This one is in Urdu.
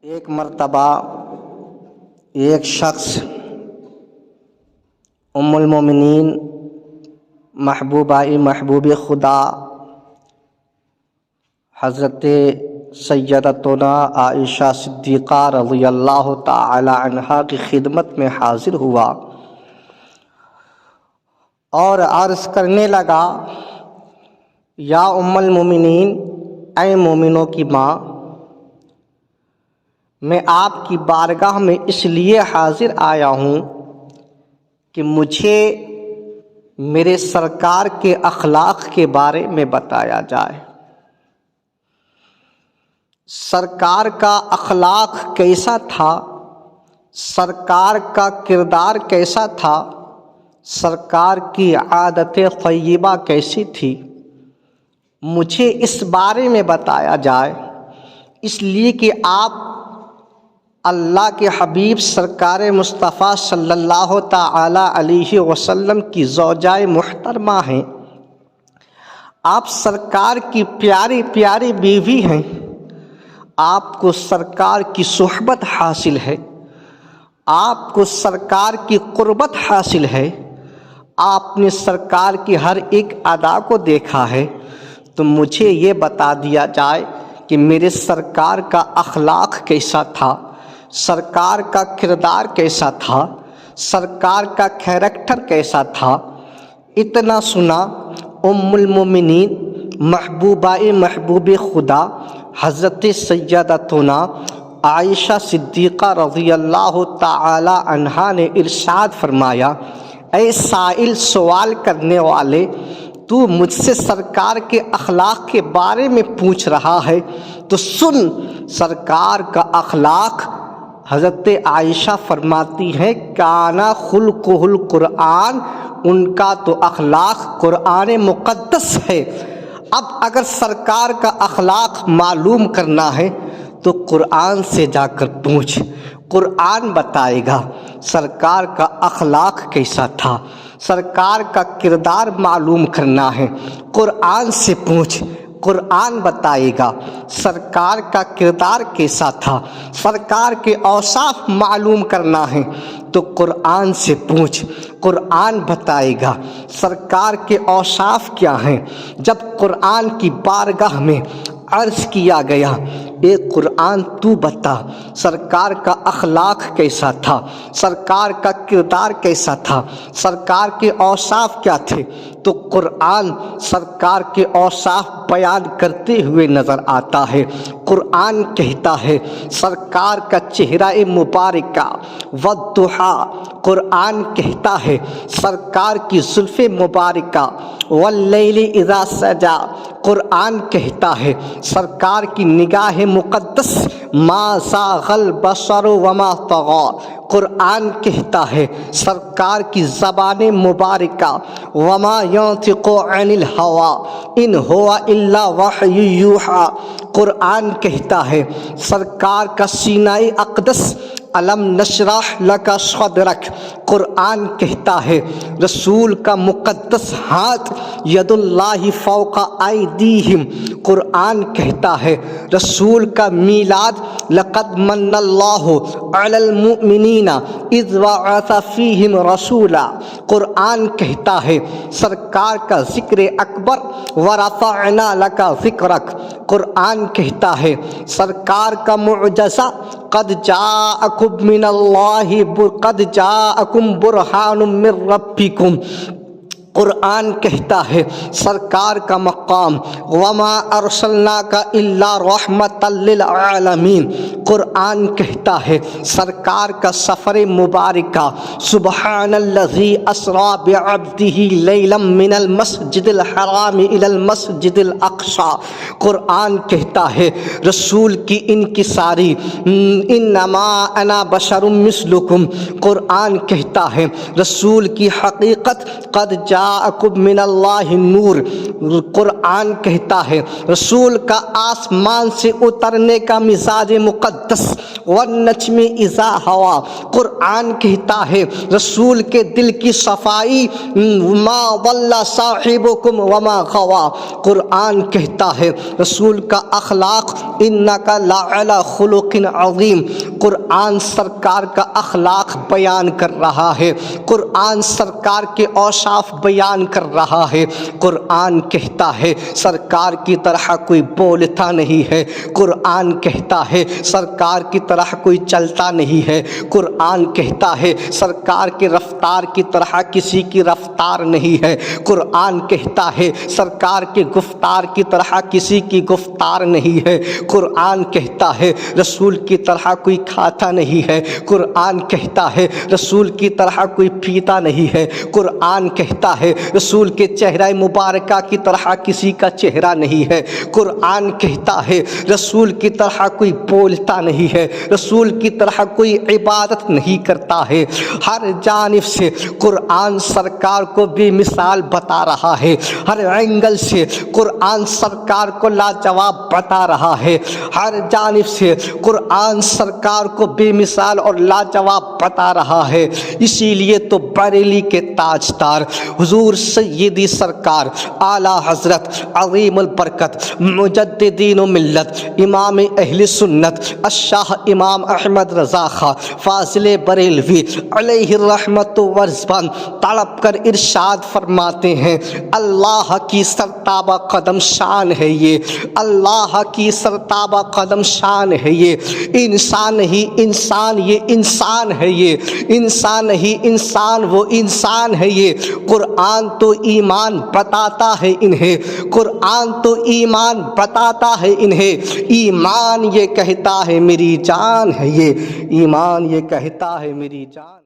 ایک مرتبہ ایک شخص ام المومنین محبوب خدا حضرت سیدتنا عائشہ صدیقہ رضی اللہ تعالی عنہا کی خدمت میں حاضر ہوا اور عرض کرنے لگا، یا ام المومنین، اے مومنوں کی ماں، میں آپ کی بارگاہ میں اس لیے حاضر آیا ہوں کہ مجھے میرے سرکار کے اخلاق کے بارے میں بتایا جائے۔ سرکار کا اخلاق کیسا تھا، سرکار کا کردار کیسا تھا، سرکار کی عادت طیبہ کیسی تھی، مجھے اس بارے میں بتایا جائے، اس لیے کہ آپ اللہ کے حبیب سرکار مصطفیٰ صلی اللہ تعالی علیہ وسلم کی زوجہ محترمہ ہیں، آپ سرکار کی پیاری پیاری بیوی ہیں، آپ کو سرکار کی صحبت حاصل ہے، آپ کو سرکار کی قربت حاصل ہے، آپ نے سرکار کی ہر ایک ادا کو دیکھا ہے، تو مجھے یہ بتا دیا جائے کہ میرے سرکار کا اخلاق کیسا تھا، سرکار کا کردار کیسا تھا، سرکار کا کیریکٹر کیسا تھا۔ اتنا سنا ام المومنین محبوب خدا حضرت سیدتنا عائشہ صدیقہ رضی اللہ تعالی عنہا نے ارشاد فرمایا، اے سائل، سوال کرنے والے، تو مجھ سے سرکار کے اخلاق کے بارے میں پوچھ رہا ہے تو سن۔ سرکار کا اخلاق، حضرت عائشہ فرماتی ہیں، کانا خلقہ القرآن، ان کا تو اخلاق قرآن مقدس ہے۔ اب اگر سرکار کا اخلاق معلوم کرنا ہے تو قرآن سے جا کر پوچھ، قرآن بتائے گا سرکار کا اخلاق کیسا تھا۔ سرکار کا کردار معلوم کرنا ہے، قرآن سے پوچھ، قرآن بتائے گا سرکار کا کردار کیسا تھا۔ سرکار کے اوصاف معلوم کرنا ہے تو قرآن سے پوچھ، قرآن بتائے گا سرکار کے اوصاف کیا ہیں۔ جب قرآن کی بارگاہ میں عرض کیا گیا، اے قرآن تو بتا سرکار کا اخلاق کیسا تھا، سرکار کا کردار کیسا تھا، سرکار کے اوصاف کیا تھے، تو قرآن سرکار کے اوصاف بیان کرتے ہوئے نظر آتا ہے۔ قرآن کہتا ہے سرکار کا چہرہ مبارکہ والضحیٰ، قرآن کہتا ہے سرکار کی زلف مبارکہ واللیل اذا سجا، قرآن کہتا ہے سرکار کی نگاہ مقدس ما زاغ البصر وما طغی، قرآن کہتا ہے سرکار کی زبان مبارکہ وما ینطق عن الہوی ان ہوا الا وحی یوحی، قرآن کہتا ہے سرکار کا سینہ اقدس الم نشرح لک صدرک، قرآن کہتا ہے رسول کا مقدس ہاتھ ید اللہ فوق ایدیہم، قرآن کہتا ہے رسول کا میلاد لقد من اللہ علی المؤمنین اذ بعث فیہم رسولا، قرآن کہتا ہے سرکار کا ذکر اکبر ورفعنا لک ذکرک، قرآن کہتا ہے سرکار کا معجزہ قد جاءکم من اللہ قد جاءکم برہان من ربکم، قرآن کہتا ہے سرکار کا مقام وما ارسلناک الا رحمتا للعالمین، قرآن کہتا ہے سرکار کا سفر مبارکہ سبحان الذی اسری بعبدہ لیلا من المسجد الحرام الی المسجد الاقصی، قرآن کہتا ہے رسول کی انکساری انما انا بشر مثلکم، قرآن کہتا ہے رسول کی حقیقت قد جاء جاءکم من اللہ نور، قرآن کہتا ہے رسول کا آسمان سے اترنے کا مزاج مقدس، والنجم اذا ہوا، قرآن کہتا ہے رسول کے دل کی صفائی، ما ضل صاحبکم وما غوا، قرآن کہتا ہے رسول کا اخلاق، انک لعلی خلق عظیم، قرآن سرکار کا اخلاق بیان کر رہا ہے، قرآن سرکار کے اوصاف بیان کر رہا ہے، قرآن کہتا ہے سرکار کی طرح کوئی بولتا نہیں ہے، قرآن کہتا ہے سرکار کی طرح کوئی چلتا نہیں ہے، قرآن کہتا ہے سرکار کی رفتار کی طرح کسی کی رفتار نہیں ہے، قرآن کہتا ہے سرکار کی گفتار کی طرح کسی کی گفتار نہیں ہے، قرآن کہتا ہے رسول کی طرح کوئی کھاتا نہیں ہے، قرآن کہتا ہے رسول کی طرح کوئی پیتا نہیں ہے، قرآن کہتا ہے رسول کے چہرہ مبارکہ کی طرح کسی کا چہرہ نہیں ہے، قرآن کہتا ہے رسول کی طرح کوئی بولتا نہیں ہے، رسول کی طرح کوئی عبادت نہیں کرتا ہے، ہر جانب سے قرآن سرکار کو بے مثال بتا رہا ہے، ہر اینگل سے قرآن سرکار کو لاجواب بتا رہا ہے، ہر جانب سے قرآن سرکار کو بے مثال اور لاجواب بتا رہا ہے، اسی لیے تو بریلی کے تاجدار حضور سیدی سرکار اعلیٰ حضرت عظیم البرکت مجددین و ملت امام اہل سنت الشاہ امام احمد رضا خاں فاضل بریلوی علیہ الرحمت والرضوان تڑپ کر ارشاد فرماتے ہیں، اللہ کی سرتابہ قدم شان ہے یہ، اللہ کی سرتابہ قدم شان ہے یہ، انسان ہی انسان یہ انسان ہے یہ، انسان ہی انسان وہ انسان ہے یہ، قرآن تو ایمان بتاتا ہے انہیں، قرآن تو ایمان بتاتا ہے انہیں، ایمان یہ کہتا ہے میری جان ہے یہ، ایمان یہ کہتا ہے میری جان۔